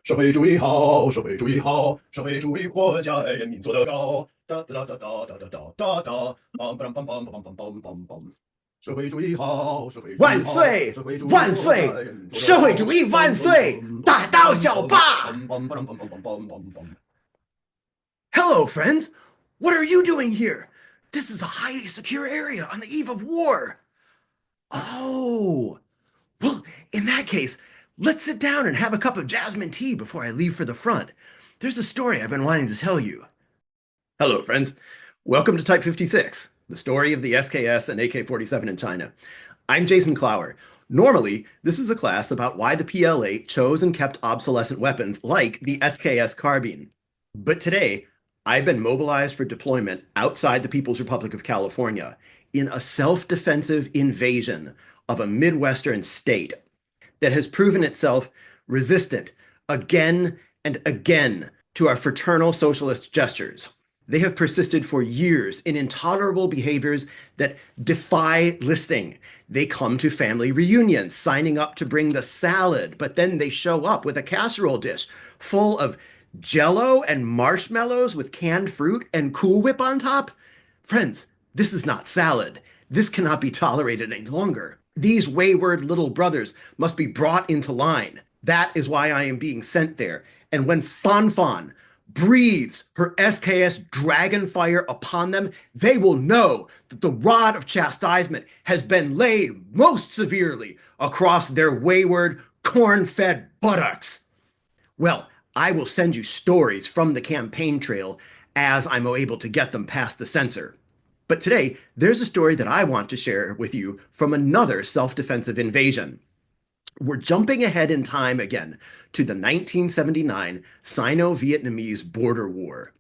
社会主义好，社会主义好，社会主义国家人民做得高。哒哒哒哒哒哒哒哒哒，梆梆梆梆梆梆梆梆梆。社会主义好，社会主义好，万岁！社会主义万国家岁！人民做得社会高。主义万梆梆岁！梆梆大刀梆小梆霸！梆梆梆梆梆梆梆梆梆。Hello, friends. What are you doing here? This is a highly secure area on the eve of war. Oh, well, in that case, let's sit down and have a cup of jasmine tea before I leave for the front. There's a story I've been wanting to tell you. Hello, friends. Welcome to Type 56, the story of the SKS and AK-47 in China. I'm Jason Clower. Normally, this is a class about why the PLA chose and kept obsolescent weapons like the SKS carbine. But today, I've been mobilized for deployment outside the People's Republic of California in a self-defensive invasion of a Midwestern state that has proven itself resistant again and again to our fraternal socialist gestures. They have persisted for years in intolerable behaviors that defy listing. They come to family reunions, signing up to bring the salad, but then they show up with a casserole dish full of jello and marshmallows with canned fruit and Cool Whip on top. Friends, this is not salad. This cannot be tolerated any longer. These wayward little brothers must be brought into line. That is why I am being sent there. And when Fan Fan breathes her SKS dragon fire upon them, they will know that the rod of chastisement has been laid most severely across their wayward, corn-fed buttocks. Well, I will send you stories from the campaign trail as I'm able to get them past the censor. But today, there's a story that I want to share with you from another self-defensive invasion. We're jumping ahead in time again to the 1979 Sino-Vietnamese border war.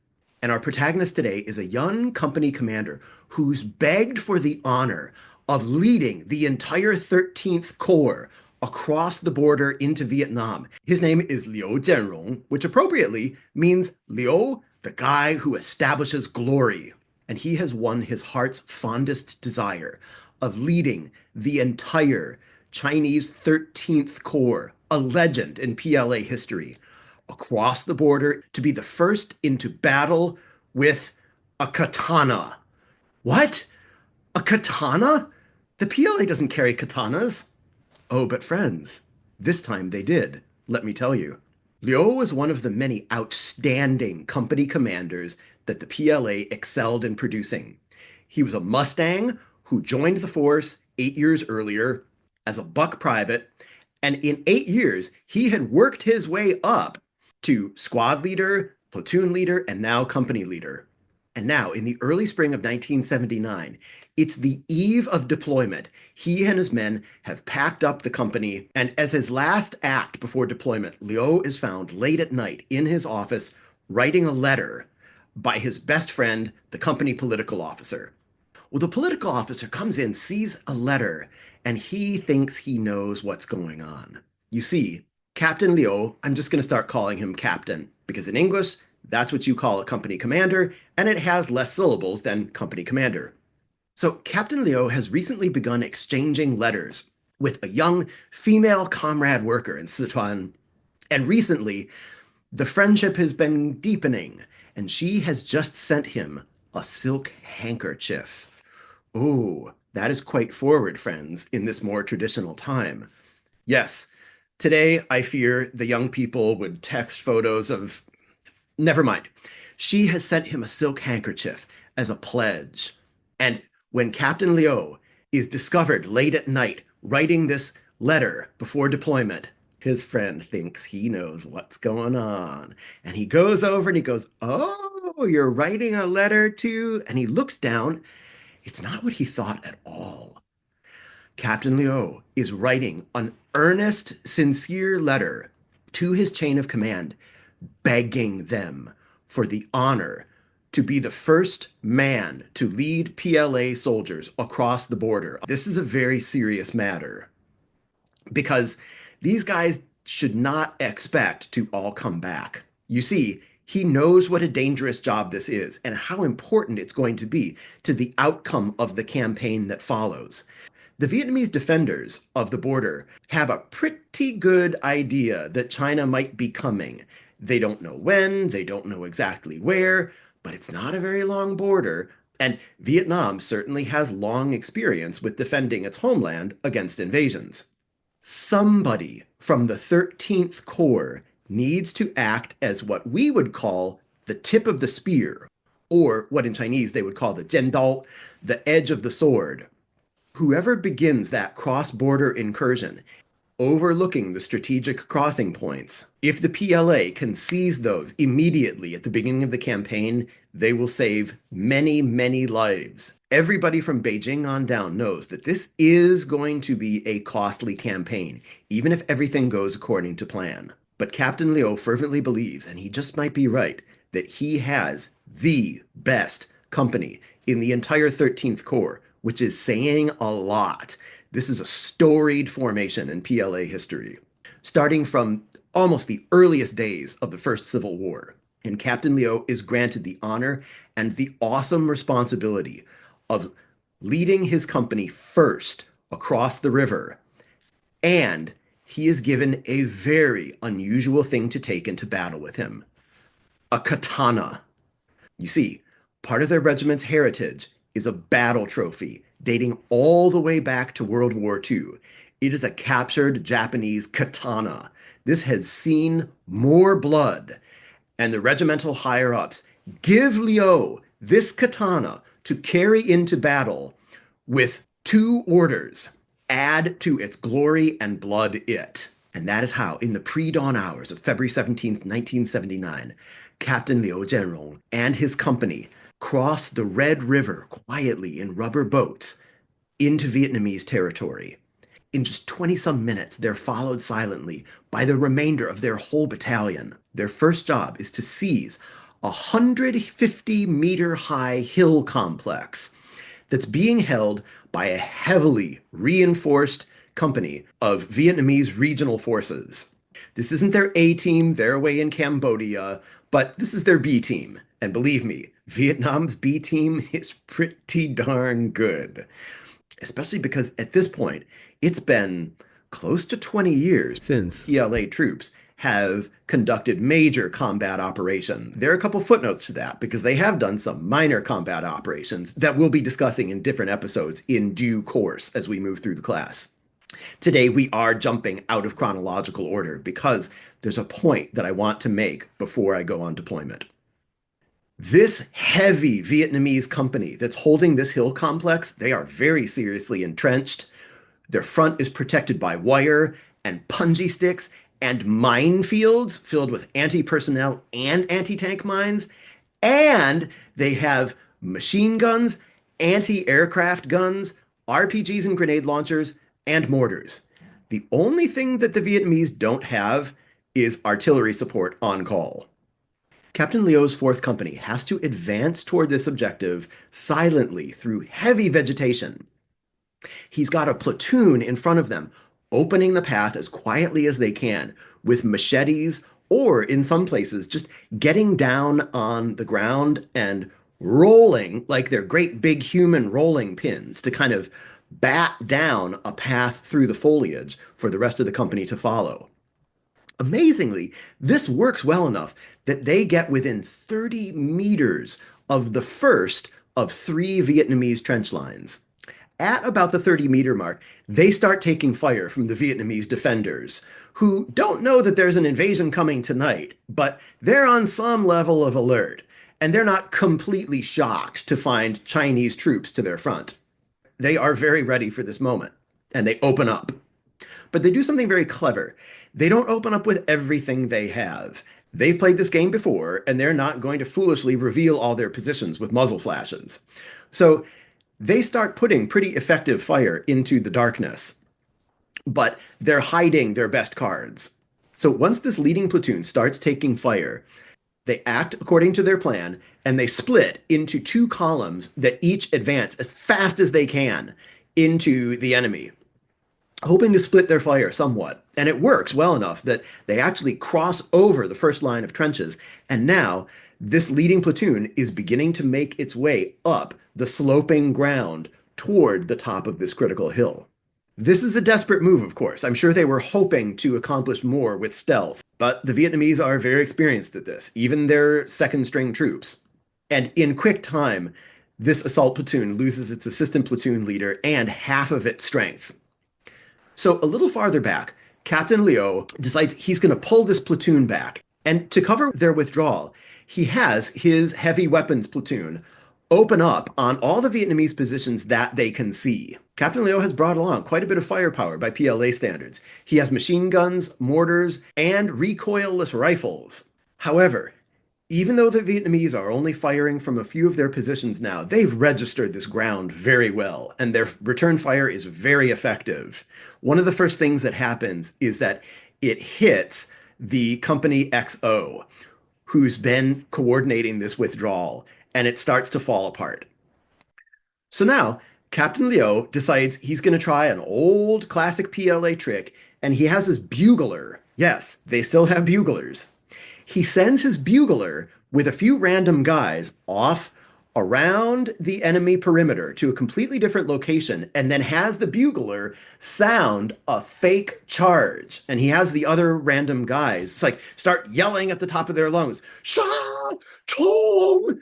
And our protagonist today is a young company commander who's begged for the honor of leading the entire 13th Corps across the border into Vietnam. His name is Liu Jianrong, which appropriately means Liu, the guy who establishes glory. And he has won his heart's fondest desire of leading the entire Chinese 13th Corps, a legend in PLA history, across the border to be the first into battle with a katana. What? A katana? The PLA doesn't carry katanas. Oh, but friends, this time they did, let me tell you. Liu was one of the many outstanding company commanders that the PLA excelled in producing. He was a Mustang who joined the force 8 years earlier as a buck private, and in 8 years, he had worked his way up to squad leader, platoon leader, and now company leader. And now, in the early spring of 1979, it's the eve of deployment. He and his men have packed up the company, and as his last act before deployment, Liu is found late at night in his office writing a letter by his best friend, the company political officer. Well, the political officer comes in, sees a letter, and he thinks he knows what's going on. You see, Captain Liu, I'm just going to start calling him Captain, because in English, that's what you call a company commander, and it has less syllables than company commander. So Captain Liu has recently begun exchanging letters with a young female comrade worker in Sichuan, and recently the friendship has been deepening, and she has just sent him a silk handkerchief. Oh, that is quite forward, friends, in this more traditional time. Yes, today I fear the young people would text photos of. Never mind. She has sent him a silk handkerchief as a pledge. And when Captain Liu is discovered late at night writing this letter before deployment, his friend thinks he knows what's going on. And he goes over and he goes, "Oh, you're writing a letter to," and he looks down. It's not what he thought at all. Captain Liu is writing an earnest, sincere letter to his chain of command, begging them for the honor to be the first man to lead PLA soldiers across the border. This is a very serious matter because these guys should not expect to all come back. You see, he knows what a dangerous job this is and how important it's going to be to the outcome of the campaign that follows. The Vietnamese defenders of the border have a pretty good idea that China might be coming. They don't know when, they don't know exactly where, but it's not a very long border, and Vietnam certainly has long experience with defending its homeland against invasions. Somebody from the 13th Corps needs to act as what we would call the tip of the spear, or what in Chinese they would call the jian dao, the edge of the sword. Whoever begins that cross-border incursion, overlooking the strategic crossing points, if the PLA can seize those immediately at the beginning of the campaign, they will save many, many lives. Everybody from Beijing on down knows that this is going to be a costly campaign, even if everything goes according to plan. But Captain Liu fervently believes, and he just might be right, that he has the best company in the entire 13th Corps, which is saying a lot. This is a storied formation in PLA history, starting from almost the earliest days of the First Civil War. And Captain Liu is granted the honor and the awesome responsibility of leading his company first across the river. And he is given a very unusual thing to take into battle with him, a katana. You see, part of their regiment's heritage is a battle trophy dating all the way back to World War II. It is a captured Japanese katana. This has seen more blood, and the regimental higher-ups give Liu this katana to carry into battle with two orders: add to its glory and blood it. And that is how, in the pre-dawn hours of February 17th, 1979, Captain Liu Jianrong and his company crossed the Red River quietly in rubber boats into Vietnamese territory. In just 20-some minutes, they're followed silently by the remainder of their whole battalion. Their first job is to seize a 150-meter-high hill complex that's being held by a heavily reinforced company of Vietnamese regional forces. This isn't their A team, they're away in Cambodia, but this is their B team. And believe me, Vietnam's B team is pretty darn good. Especially because at this point, it's been close to 20 years since PLA troops have conducted major combat operations. There are a couple footnotes to that because they have done some minor combat operations that we'll be discussing in different episodes in due course as we move through the class. Today, we are jumping out of chronological order because there's a point that I want to make before I go on deployment. This heavy Vietnamese company that's holding this hill complex, they are very seriously entrenched. Their front is protected by wire and punji sticks and minefields filled with anti-personnel and anti-tank mines. And they have machine guns, anti-aircraft guns, RPGs and grenade launchers, and mortars. The only thing that the Vietnamese don't have is artillery support on call. Captain Liu's 4th Company has to advance toward this objective silently through heavy vegetation. He's got a platoon in front of them, opening the path as quietly as they can, with machetes, or in some places, just getting down on the ground and rolling like they're great big human rolling pins to kind of bat down a path through the foliage for the rest of the company to follow. Amazingly, this works well enough that they get within 30 meters of the first of 3 Vietnamese trench lines. At about the 30-meter mark, they start taking fire from the Vietnamese defenders, who don't know that there's an invasion coming tonight, but they're on some level of alert, and they're not completely shocked to find Chinese troops to their front. They are very ready for this moment, and they open up. But they do something very clever. They don't open up with everything they have. They've played this game before, and they're not going to foolishly reveal all their positions with muzzle flashes. So they start putting pretty effective fire into the darkness, but they're hiding their best cards. So once this leading platoon starts taking fire, they act according to their plan, and they split into 2 columns that each advance as fast as they can into the enemy, hoping to split their fire somewhat. And it works well enough that they actually cross over the first line of trenches, and now this leading platoon is beginning to make its way up the sloping ground toward the top of this critical hill. This is a desperate move, of course. I'm sure they were hoping to accomplish more with stealth, but the Vietnamese are very experienced at this, even their second string troops. And in quick time, this assault platoon loses its assistant platoon leader and half of its strength. So a little farther back, Captain Liu decides he's going to pull this platoon back. And to cover their withdrawal, he has his heavy weapons platoon open up on all the Vietnamese positions that they can see. Captain Liu has brought along quite a bit of firepower by PLA standards. He has machine guns, mortars, and recoilless rifles. However, even though the Vietnamese are only firing from a few of their positions now, they've registered this ground very well, and their return fire is very effective. One of the first things that happens is that it hits the Company XO, who's been coordinating this withdrawal, and it starts to fall apart. So now, Captain Leo decides he's going to try an old classic PLA trick, and he has his bugler. Yes, they still have buglers. He sends his bugler with a few random guys off around the enemy perimeter to a completely different location and then has the bugler sound a fake charge. And he has the other random guys it's like start yelling at the top of their lungs, Sha Tong!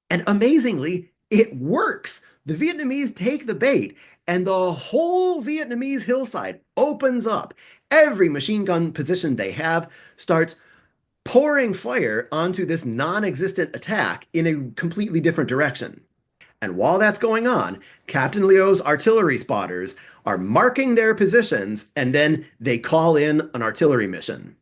And amazingly, it works. The Vietnamese take the bait, and the whole Vietnamese hillside opens up. Every machine gun position they have starts pouring fire onto this non-existent attack in a completely different direction. And while that's going on, Captain Leo's artillery spotters are marking their positions, and then they call in an artillery mission.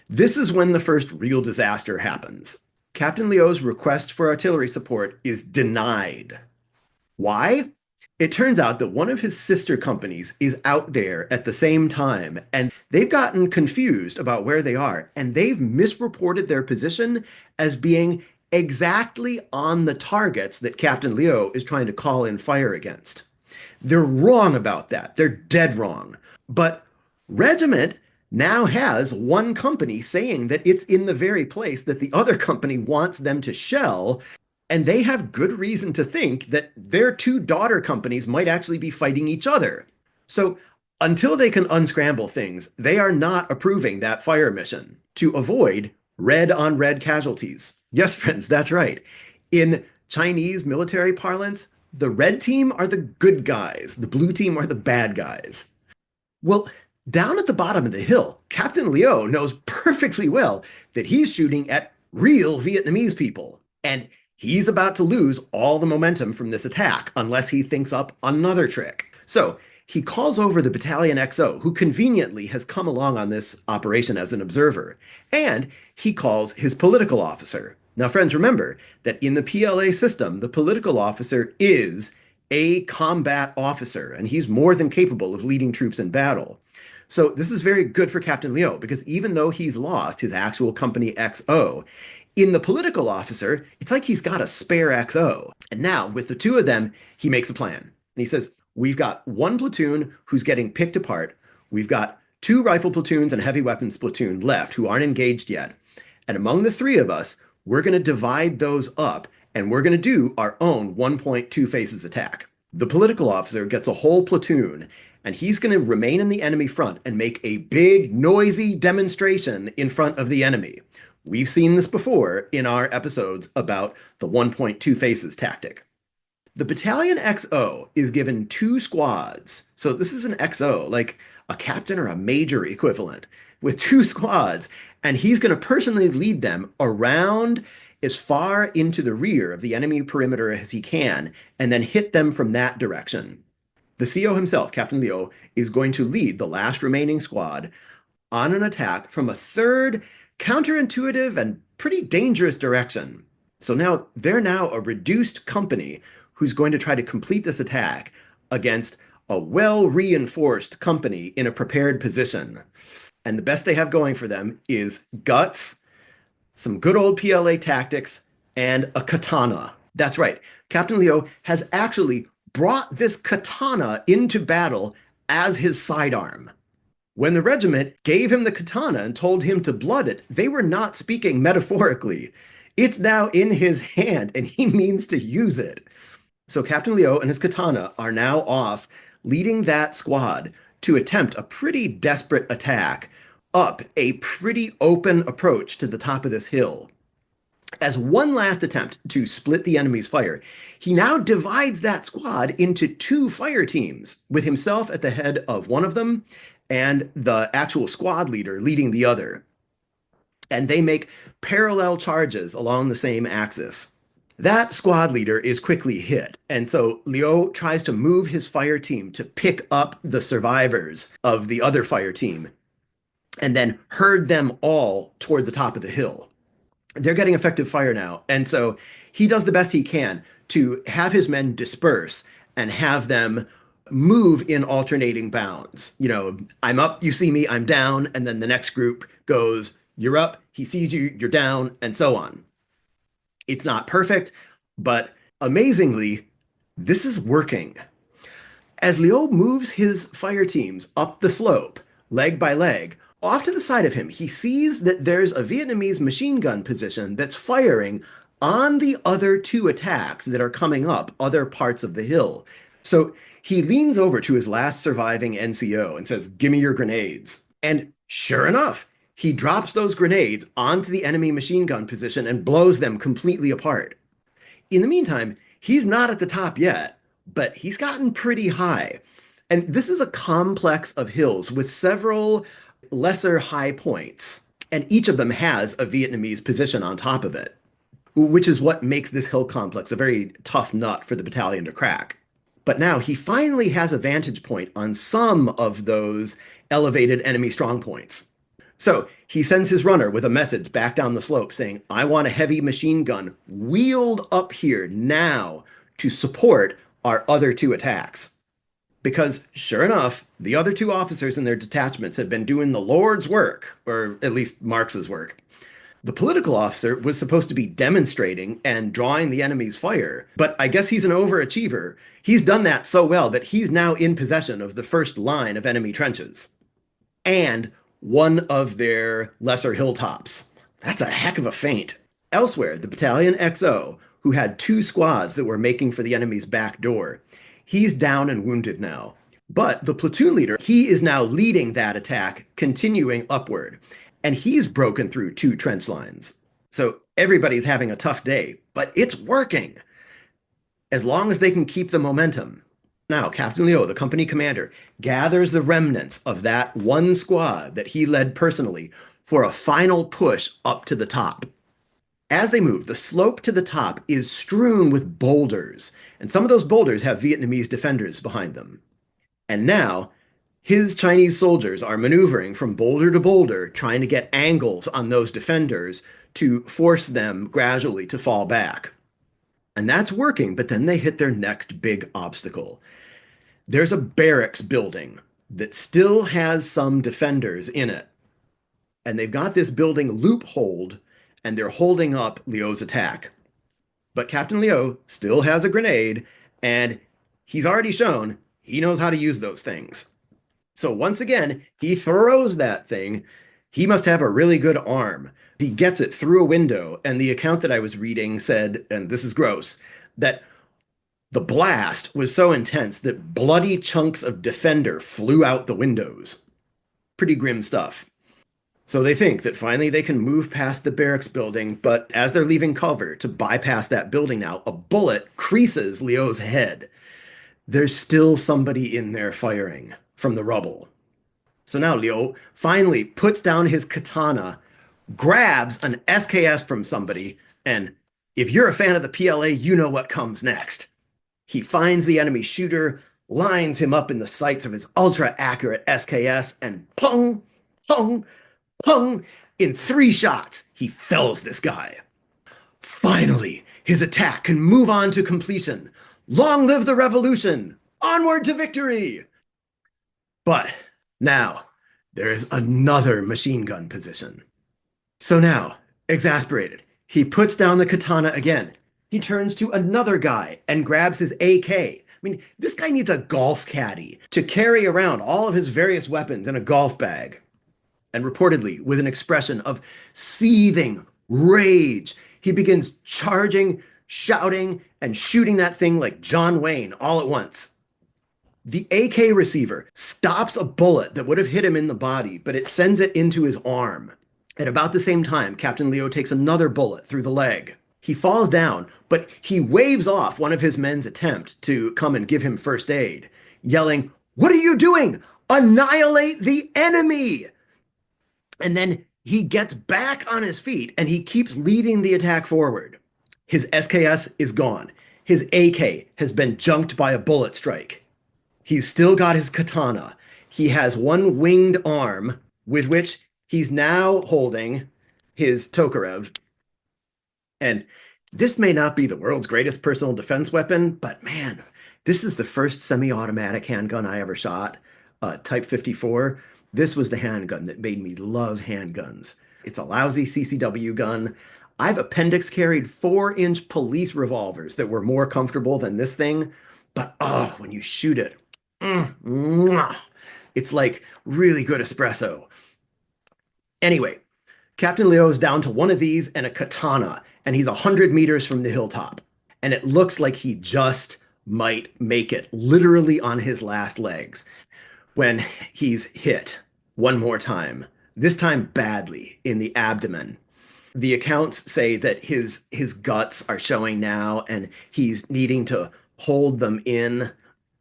This is when the first real disaster happens. Captain Leo's request for artillery support is denied. Why? It turns out that one of his sister companies is out there at the same time, and they've gotten confused about where they are, and they've misreported their position as being exactly on the targets that Captain Leo is trying to call in fire against. They're wrong about that. They're dead wrong. But Regiment now has one company saying that it's in the very place that the other company wants them to shell, and they have good reason to think that their two daughter companies might actually be fighting each other. So until they can unscramble things, they are not approving that fire mission to avoid red on red casualties. Yes, friends, that's right. In Chinese military parlance, the red team are the good guys, the blue team are the bad guys. Well, down at the bottom of the hill, Captain Leo knows perfectly well that he's shooting at real Vietnamese people, and he's about to lose all the momentum from this attack unless he thinks up another trick. So he calls over the Battalion XO, who conveniently has come along on this operation as an observer, and he calls his political officer. Now, friends, remember that in the PLA system, the political officer is a combat officer, and he's more than capable of leading troops in battle. So this is very good for Captain Leo, because even though he's lost his actual Company XO, in the political officer, it's like he's got a spare XO. And now, with the two of them, he makes a plan. And he says, we've got one platoon who's getting picked apart. We've got two rifle platoons and a heavy weapons platoon left who aren't engaged yet. And among the three of us, we're going to divide those up, and we're going to do our own 1.2 phases attack. The political officer gets a whole platoon, and he's going to remain in the enemy front and make a big, noisy demonstration in front of the enemy. We've seen this before in our episodes about the 1.2 phases tactic. The Battalion XO is given two squads. So this is an XO, like a captain or a major equivalent, with two squads. And he's going to personally lead them around as far into the rear of the enemy perimeter as he can, and then hit them from that direction. The CO himself, Captain Leo, is going to lead the last remaining squad on an attack from a third counterintuitive and pretty dangerous direction. So now they're now a reduced company who's going to try to complete this attack against a well-reinforced company in a prepared position. And the best they have going for them is guts, some good old PLA tactics, and a katana. That's right. Captain Leo has actually brought this katana into battle as his sidearm. When the regiment gave him the katana and told him to blood it, they were not speaking metaphorically. It's now in his hand, and he means to use it. So Captain Leo and his katana are now off leading that squad to attempt a pretty desperate attack up a pretty open approach to the top of this hill. As one last attempt to split the enemy's fire, he now divides that squad into two fire teams, with himself at the head of one of them and the actual squad leader leading the other. And they make parallel charges along the same axis. That squad leader is quickly hit, and so Liu tries to move his fire team to pick up the survivors of the other fire team and then herd them all toward the top of the hill. They're getting effective fire now, and so he does the best he can to have his men disperse and have them move in alternating bounds. You know, I'm up, you see me, I'm down, and then the next group goes, you're up, he sees you, you're down, and so on. It's not perfect, but amazingly, this is working. As Liu moves his fire teams up the slope, leg by leg, off to the side of him, he sees that there's a Vietnamese machine gun position that's firing on the other two attacks that are coming up other parts of the hill. So he leans over to his last surviving NCO and says, "Give me your grenades." And sure enough, he drops those grenades onto the enemy machine gun position and blows them completely apart. In the meantime, he's not at the top yet, but he's gotten pretty high. And this is a complex of hills with several lesser high points, and each of them has a Vietnamese position on top of it, which is what makes this hill complex a very tough nut for the battalion to crack. But now he finally has a vantage point on some of those elevated enemy strong points. So he sends his runner with a message back down the slope saying, "I want a heavy machine gun wheeled up here now to support our other two attacks." Because sure enough, the other two officers in their detachments had been doing the Lord's work, or at least Marx's work. The political officer was supposed to be demonstrating and drawing the enemy's fire, but I guess he's an overachiever. He's done that so well that he's now in possession of the first line of enemy trenches and one of their lesser hilltops. That's a heck of a feint. Elsewhere, the Battalion XO, who had two squads that were making for the enemy's back door, he's down and wounded now. But the platoon leader, he is now leading that attack, continuing upward, and he's broken through two trench lines. So everybody's having a tough day, but it's working as long as they can keep the momentum. Now, Captain Liu, the company commander, gathers the remnants of that one squad that he led personally for a final push up to the top. As they move, the slope to the top is strewn with boulders, and some of those boulders have Vietnamese defenders behind them. And now, his Chinese soldiers are maneuvering from boulder to boulder, trying to get angles on those defenders to force them gradually to fall back. And that's working, but then they hit their next big obstacle. There's a barracks building that still has some defenders in it. And they've got this building loopholed, and they're holding up Liu's attack. But Captain Liu still has a grenade, and he's already shown he knows how to use those things. So once again, he throws that thing. He must have a really good arm. He gets it through a window, and the account that I was reading said, and this is gross, that the blast was so intense that bloody chunks of defender flew out the windows. Pretty grim stuff. So they think that finally they can move past the barracks building, but as they're leaving cover to bypass that building now, a bullet creases Liu's head. There's still somebody in there firing from the rubble. So now Liu finally puts down his katana, grabs an SKS from somebody, and if you're a fan of the PLA, you know what comes next. He finds the enemy shooter, lines him up in the sights of his ultra-accurate SKS, and pung, pung, pung, in 3 shots, he fells this guy. Finally, his attack can move on to completion. Long live the revolution! Onward to victory! But now, there is another machine gun position. So now, exasperated, he puts down the katana again. He turns to another guy and grabs his AK. I mean, this guy needs a golf caddy to carry around all of his various weapons in a golf bag. And reportedly, with an expression of seething rage, he begins charging, shouting, and shooting that thing like John Wayne all at once. The AK receiver stops a bullet that would have hit him in the body, but it sends it into his arm. At about the same time, Captain Leo takes another bullet through the leg. He falls down, but he waves off one of his men's attempt to come and give him first aid, yelling, "What are you doing? Annihilate the enemy!" And then he gets back on his feet and he keeps leading the attack forward. His SKS is gone. His AK has been junked by a bullet strike. He's still got his katana. He has one winged arm with which he's now holding his Tokarev. And this may not be the world's greatest personal defense weapon, but man, this is the first semi-automatic handgun I ever shot, Type 54. This was the handgun that made me love handguns. It's a lousy CCW gun. I've appendix carried 4-inch police revolvers that were more comfortable than this thing, but oh, when you shoot it, it's like really good espresso. Anyway, Captain Leo is down to one of these and a katana, and he's 100 meters from the hilltop. And it looks like he just might make it, literally on his last legs, when he's hit one more time, this time badly in the abdomen. The accounts say that his guts are showing now, and he's needing to hold them in,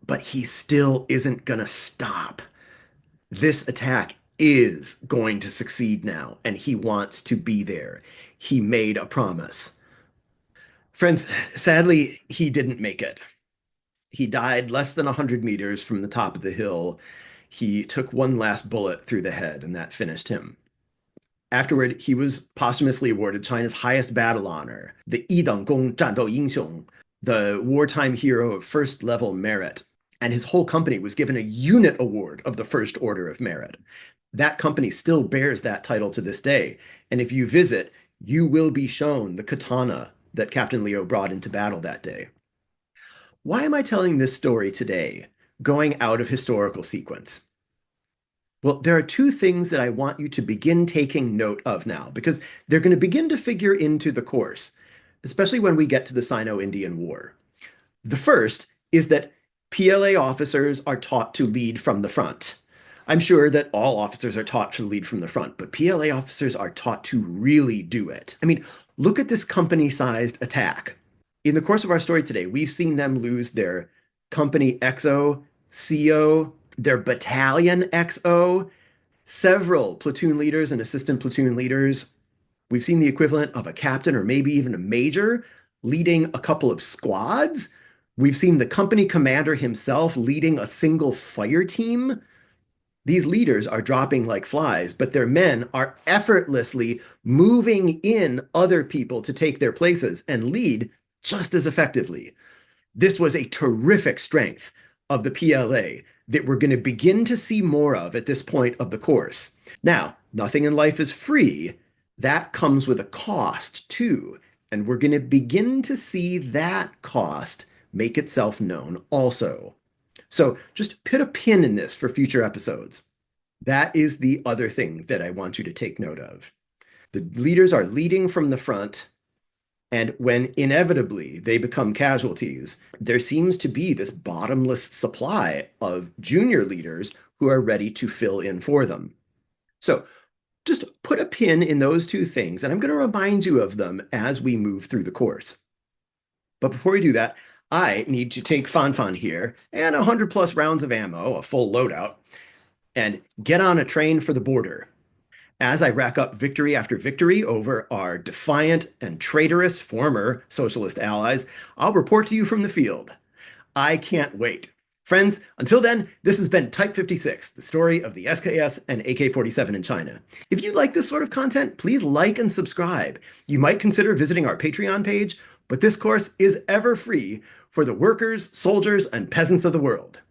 but he still isn't going to stop. This attack is going to succeed now, and he wants to be there. He made a promise. Friends, sadly, he didn't make it. He died less than 100 meters from the top of the hill. He took one last bullet through the head, and that finished him. Afterward, he was posthumously awarded China's highest battle honor, the Yideng Zhandou Yingxiong, the wartime hero of first level merit. And his whole company was given a unit award of the First Order of Merit. That company still bears that title to this day. And if you visit, you will be shown the katana that Captain Leo brought into battle that day. Why am I telling this story today, going out of historical sequence? Well, there are two things that I want you to begin taking note of now, because they're going to begin to figure into the course, especially when we get to the Sino-Indian War. The first is that PLA officers are taught to lead from the front. I'm sure that all officers are taught to lead from the front, but PLA officers are taught to really do it. I mean, look at this company-sized attack. In the course of our story today, we've seen them lose their company XO, CO, their battalion XO, several platoon leaders and assistant platoon leaders. We've seen the equivalent of a captain or maybe even a major leading a couple of squads. We've seen the company commander himself leading a single fire team. These leaders are dropping like flies, but their men are effortlessly moving in other people to take their places and lead just as effectively. This was a terrific strength of the PLA that we're going to begin to see more of at this point of the course. Now, nothing in life is free. That comes with a cost too, and we're going to begin to see that cost make itself known also. So just put a pin in this for future episodes. That is the other thing that I want you to take note of. The leaders are leading from the front, and when inevitably they become casualties, there seems to be this bottomless supply of junior leaders who are ready to fill in for them. So just put a pin in those two things, and I'm going to remind you of them as we move through the course. But before we do that, I need to take Fanfan here and 100 plus rounds of ammo, a full loadout, and get on a train for the border. As I rack up victory after victory over our defiant and traitorous former socialist allies, I'll report to you from the field. I can't wait. Friends, until then, this has been Type 56, the story of the SKS and AK-47 in China. If you like this sort of content, please like and subscribe. You might consider visiting our Patreon page, but this course is ever free for the workers, soldiers, and peasants of the world.